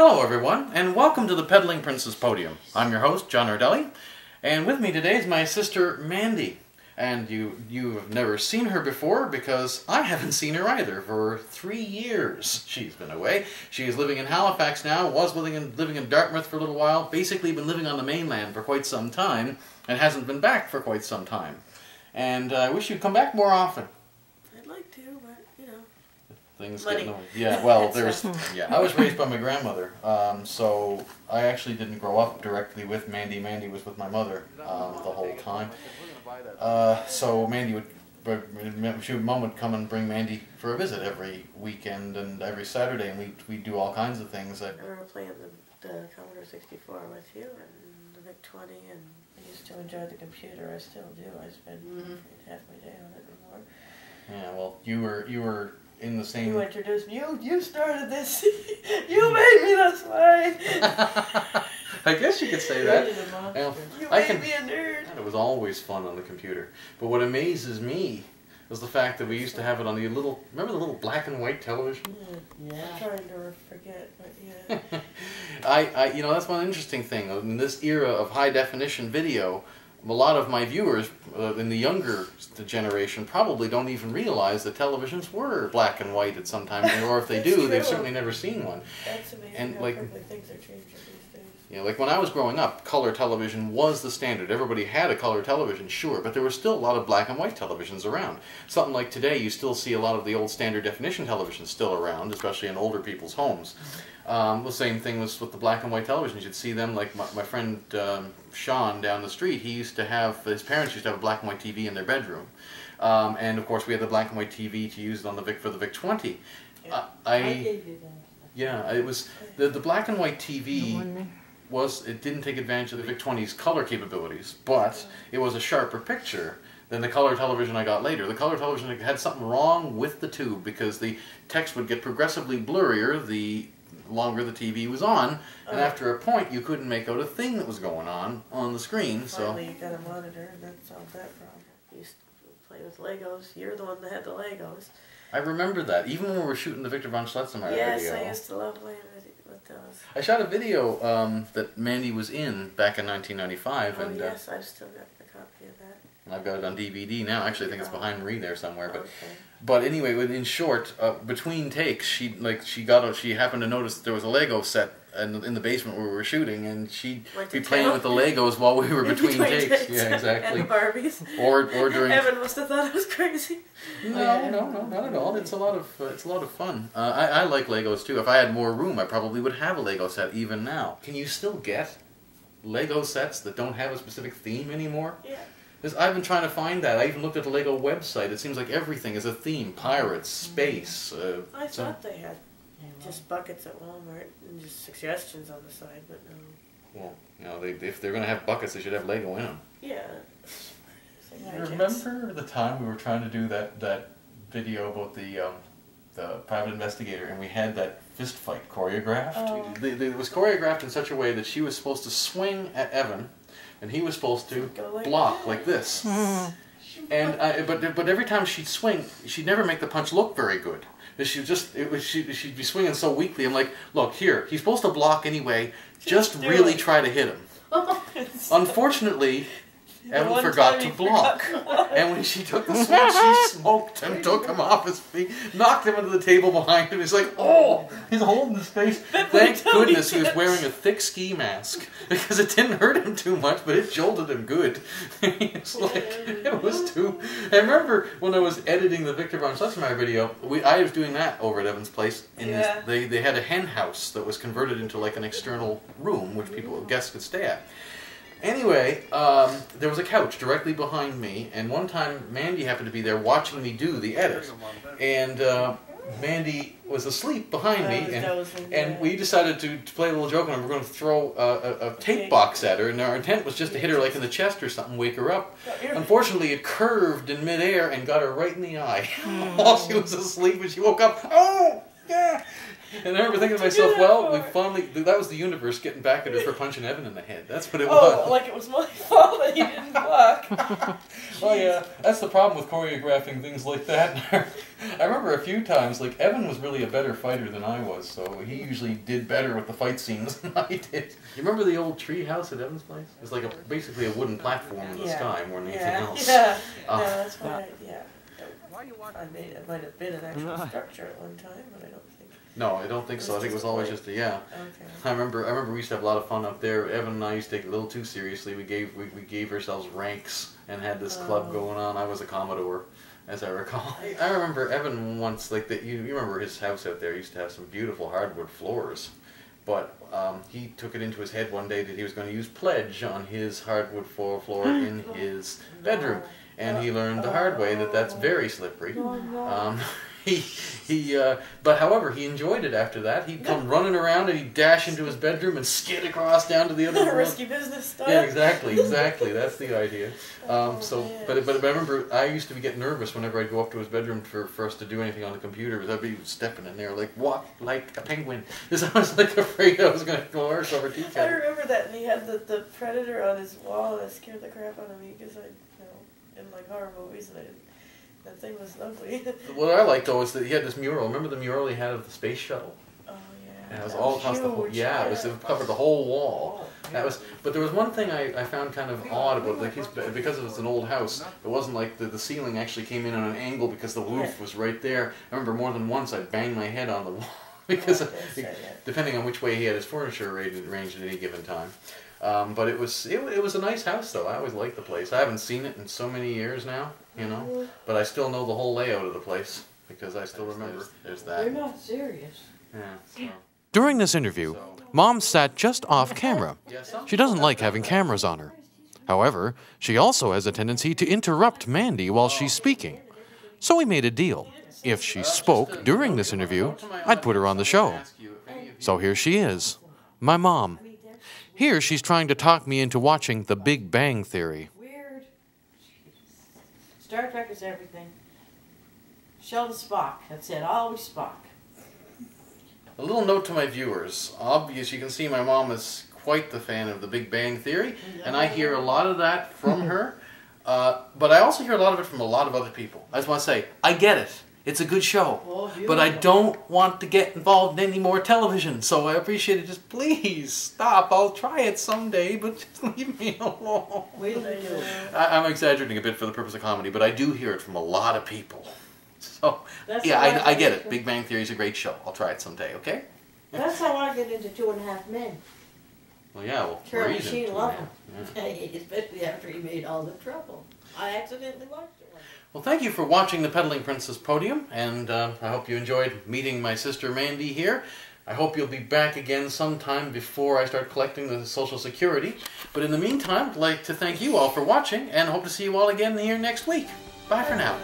Hello everyone, and welcome to the Peddling Princess Podium. I'm your host, John Nardelli, and with me today is my sister, Mandy. And you have never seen her before because I haven't seen her either. For 3 years she's been away. She is living in Halifax now, was living in Dartmouth for a little while, basically been living on the mainland for quite some time, and hasn't been back for quite some time. And I wish you'd come back more often. I'd like to, but, you know. Things get annoying. Yeah, well, I was raised by my grandmother, so I actually didn't grow up directly with Mandy. Mandy was with my mother the whole time. So Mandy Mom would come and bring Mandy for a visit every weekend and every Saturday, and we'd do all kinds of things. I remember playing the Commodore 64 with you and the VIC-20, and I used to enjoy the computer. I still do. I spend half my day on it anymore. Yeah, well, you were in the same... You introduced me. You started this. You made me this way. I guess you could say that. You made me a nerd. It was always fun on the computer. But what amazes me is the fact that we used to have it on the little... Remember the little black and white television? Yeah. I'm trying to forget, but yeah. You know, that's one interesting thing. In this era of high definition video, a lot of my viewers in the younger generation probably don't even realize that televisions were black and white at some time, or if they do, they've certainly never seen one. That's amazing and how like, quickly things are changing these days. Yeah, like when I was growing up, color television was the standard. Everybody had a color television, sure, but there were still a lot of black and white televisions around. Something like today, you still see a lot of the old standard definition televisions still around, especially in older people's homes. The same thing was with the black and white televisions. You'd see them, like my friend Sean down the street, his parents used to have a black and white TV in their bedroom. And of course we had the black and white TV to use on for the VIC-20. Yeah. I gave you that. Yeah, it was, the black and white TV it didn't take advantage of the VIC-20's color capabilities, but it was a sharper picture than the color television I got later. The color television had something wrong with the tube because the text would get progressively blurrier the longer the TV was on, and after a point you couldn't make out a thing that was going on the screen. Finally you got a monitor and that solved that problem. You used to play with Legos. You're the one that had the Legos. I remember that, even when we were shooting the Victor von Schlettmeyer video. Yes, I used to love playing with those. I shot a video that Mandy was in back in 1995. Oh and, yes, I've still got a copy of that. And I've got it on DVD now. Actually, I think it's behind Marie there somewhere. But Okay. but anyway, in short, between takes, she happened to notice that there was a Lego set in the basement where we were shooting, and she'd be playing with the Legos while we were between takes. Yeah, exactly. And Barbies. Or during. Evan must have thought I was crazy. No, not at all. It's a lot of fun. I like Legos too. If I had more room, I probably would have a Lego set even now. Can you still get Lego sets that don't have a specific theme anymore? Yeah. I've been trying to find that. I even looked at the Lego website. It seems like everything is a theme. Pirates, space. I thought they had just buckets at Walmart and just suggestions on the side, but no. Well, you know, if they're going to have buckets, they should have Lego in them. Yeah. Remember the time we were trying to do that video about the private investigator, and we had that fist fight choreographed? Oh. It was choreographed in such a way that she was supposed to swing at Evan, and he was supposed to block like this. And but every time she'd swing, she'd never make the punch look very good. She'd be swinging so weakly. I'm like, look here, he's supposed to block anyway. Just really try to hit him. Unfortunately, Evan forgot to block. And when she took the swing, she smoked him, took him off his feet, knocked him into the table behind him. He's like, oh, he's holding his face. Thank goodness he was wearing a thick ski mask, because it didn't hurt him too much, but it jolted him good. It's like, it was too... I remember when I was editing the Victor von Schlettmeyer video, I was doing that over at Evan's place. They had a hen house that was converted into like an external room, which guests could stay at. Anyway, there was a couch directly behind me, and one time Mandy happened to be there watching me do the edit, and Mandy was asleep behind me, and we decided to play a little joke on her. We're going to throw a tape box at her, and our intent was just to hit her like in the chest or something, wake her up. Unfortunately, it curved in midair and got her right in the eye while she was asleep, and she woke up. Oh, yeah! And I remember thinking to myself, well, we finally, that was the universe getting back at her for punching Evan in the head. That's what it was. Oh, like it was my fault that he didn't block. Oh yeah, that's the problem with choreographing things like that. I remember a few times, like, Evan was really a better fighter than I was, so he usually did better with the fight scenes than I did. You remember the old tree house at Evan's place? It was like basically a wooden platform in the sky more than anything else. Yeah, no, that's why, it might have been an actual structure at one time, but I don't think. No, I don't think so. I think it was always just a, Okay. I remember we used to have a lot of fun up there. Evan and I used to take it a little too seriously. We gave ourselves ranks and had this club going on. I was a Commodore, as I recall. I remember Evan once, like, you remember his house out there used to have some beautiful hardwood floors. But he took it into his head one day that he was going to use pledge on his hardwood floor in his bedroom. And he learned the hard way that that's very slippery. But however, he enjoyed it after that. He'd come running around and he'd dash into his bedroom and skid across down to the other room. Risky business stuff. Yeah, exactly. That's the idea. But I remember I used to get nervous whenever I'd go up to his bedroom for us to do anything on the computer. I'd be stepping in there like, what? Like a penguin. Because I was like afraid I was going to coerce over tea kettle. I remember that, and he had the Predator on his wall, and it scared the crap out of me because in like horror movies, and that thing was ugly. What I liked though is that he had this mural. Remember the mural he had of the space shuttle? Oh yeah. And it was all across the whole. Yeah, it covered the whole wall. That was. But there was one thing I found kind of odd about it. Like because it was an old house. It wasn't like the ceiling actually came in on an angle because the roof was right there. I remember more than once I banged my head on the wall because depending on which way he had his furniture arranged at any given time. But it was a nice house though. I always liked the place. I haven't seen it in so many years now, but I still know the whole layout of the place because I still remember. There's that. You're not serious. Yeah. So. During this interview, Mom sat just off camera. She doesn't like having cameras on her. However, she also has a tendency to interrupt Mandy while she's speaking. So we made a deal. If she spoke during this interview, I'd put her on the show. So here she is, my mom. Here she's trying to talk me into watching The Big Bang Theory. Weird. Star Trek is everything. Sheldon Spock. That's it. Always Spock. A little note to my viewers. Obvious, you can see my mom is quite the fan of The Big Bang Theory, and I hear a lot of that from her. But I also hear a lot of it from a lot of other people. I just want to say, I get it. It's a good show, but I don't want to get involved in any more television, so I appreciate it. Just please stop. I'll try it someday, but just leave me alone. I'm exaggerating a bit for the purpose of comedy, but I do hear it from a lot of people. So, yeah, I get it. Big Bang Theory is a great show. I'll try it someday, okay? That's how I get into 2.5 Men. Well, yeah, well, Charlie Sheen loved him. Especially after he made all the trouble. I accidentally watched it once. Well, thank you for watching the Peddling Princess Podium, and I hope you enjoyed meeting my sister Mandy here. I hope you'll be back again sometime before I start collecting the Social Security. But in the meantime, I'd like to thank you all for watching, and hope to see you all again here next week. Bye for now.